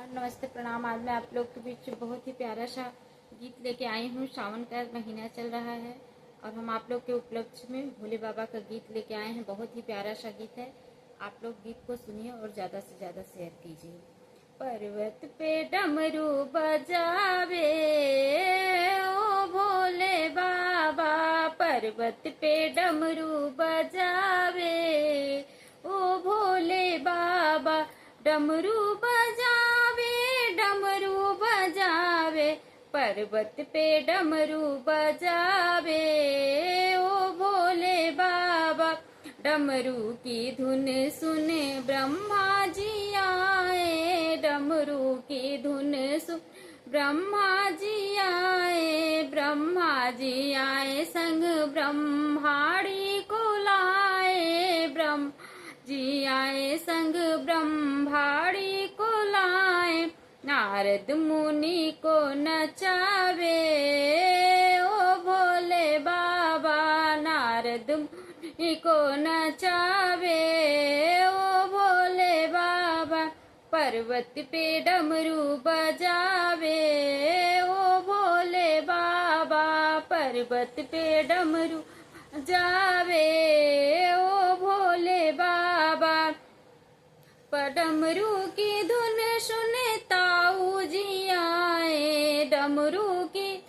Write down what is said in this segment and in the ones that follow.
नमस्कार, नमस्ते, प्रणाम। आज मैं आप लोग के बीच बहुत ही प्यारा सा गीत लेके आई हूँ। सावन का महीना चल रहा है और हम आप लोग के उपलक्ष्य में भोले बाबा का गीत लेके आए हैं। बहुत ही प्यारा सा गीत है। आप लोग गीत को सुनिए और ज़्यादा से ज़्यादा शेयर कीजिए। पर्वत पे डमरू बजावे ओ भोले बाबा, पर्वत पे डमरू बजावे ओ भोले बाबा, डमरू बजावे डमरू बजावे, पर्वत पे डमरू बजावे ओ भोले बाबा। डमरू की धुन सुने ब्रह्मा जी आए, डमरू की धुन सुन ब्रह्मा जी आए, ब्रह्मा जी आए संग ब्रह्माड़ी को लाए, ब्रह्म जी आए संग ब्रह्माड़ी को लाए। नारद मुनि को नचावे ओ भोले बाबा, नारद मुनि को नचावे ओ भोले बाबा। पर्वत पे डमरू बजावे ओ भोले बाबा, पर्वत पे डमरू जावे ओ भोले बाबा। डमरू की धुन सुने ताऊ जी आए, डमरू की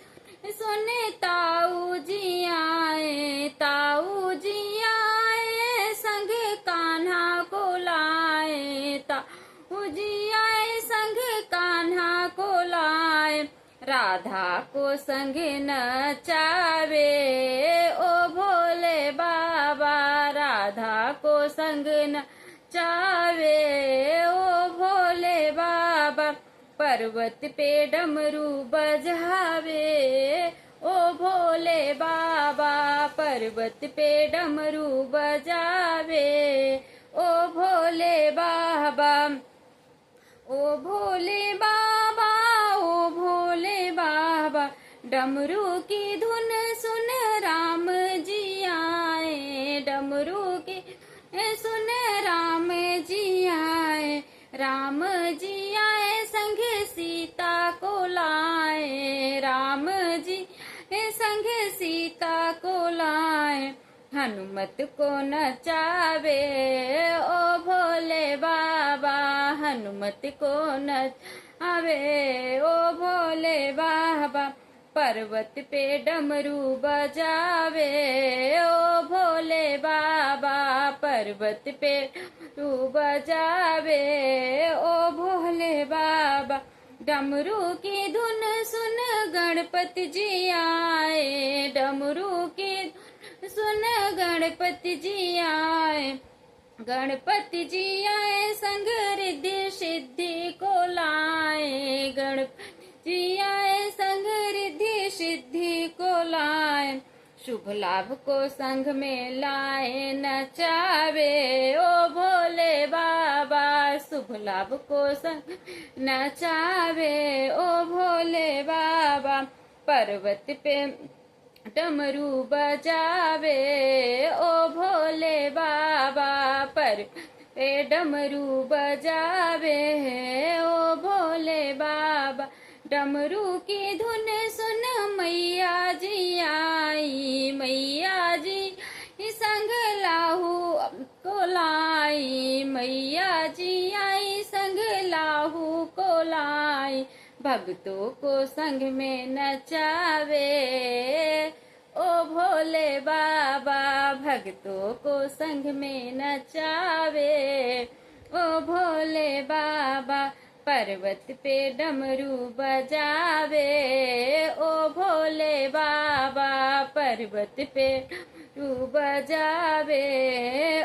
सुने ताऊ जी आए, ताऊ जी आए संग कान्हा को लाए, ताऊ जी आए संग कान्हा को लाए। राधा को संग नचावे ओ भोले बाबा, राधा को संग नचावे ओ भोले बाबा। पर्वत पे डमरू बजावे ओ भोले बाबा, पर्वत पे डमरू बजावे ओ भोले बाबा। ओ भोले बाबा, ओ भोले बाबा, डमरू की धुन सुन राम जी आए, डमरू की सुन राम जी आए, राम जी आए संग सीता को लाए, राम जी संग सीता को लाए। हनुमत को नचावे ओ भोले बाबा, हनुमत को नचावे ओ भोले बाबा। पर्वत पे डमरू बजावे ओ भोले बाबा, पर्वत पे डमरू बजावे ओ भोले बाबा। डमरू की धुन सुन गणपति जी आए, डमरू की सुन गणपति जी आए, गणपति जी आए संग रिद्धि सिद्धि को लाए, गणपति जी आए संग रिद्धि सिद्धि को लाए। शुभ लाभ को संग में लाए नचावे ओ भोले बाबा, शुभ लाभ को संग नचावे ओ भोले बाबा। पर्वत पे डमरू बजावे ओ भोले बाबा, पर्वत पे डमरू बजावे ओ भोले बाबा। डमरू की धुन सुन मैया जी आई, मैया जी संग लाहू को लाई, मैया जी आई संग लाहू को लाई। भक्तों को संग में नचावे ओ भोले बाबा, भक्तों को संग में नचावे ओ भोले बाबा। पर्वत पे डमरू बजावे ओ भोले बाबा, पर्वत पे डमरू बजावे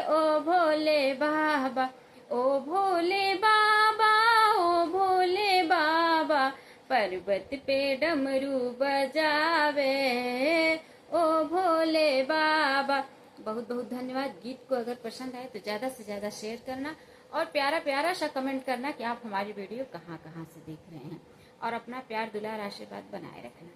ओ भोले बाबा, ओ भोले बाबा, ओ भोले बाबा। पर्वत पे डमरू बजावे ओ भोले बाबा। बहुत बहुत धन्यवाद। गीत को अगर पसंद आए तो ज़्यादा से ज़्यादा शेयर करना और प्यारा प्यारा सा कमेंट करना कि आप हमारी वीडियो कहाँ कहाँ से देख रहे हैं और अपना प्यार दुलार आशीर्वाद बनाए रखना।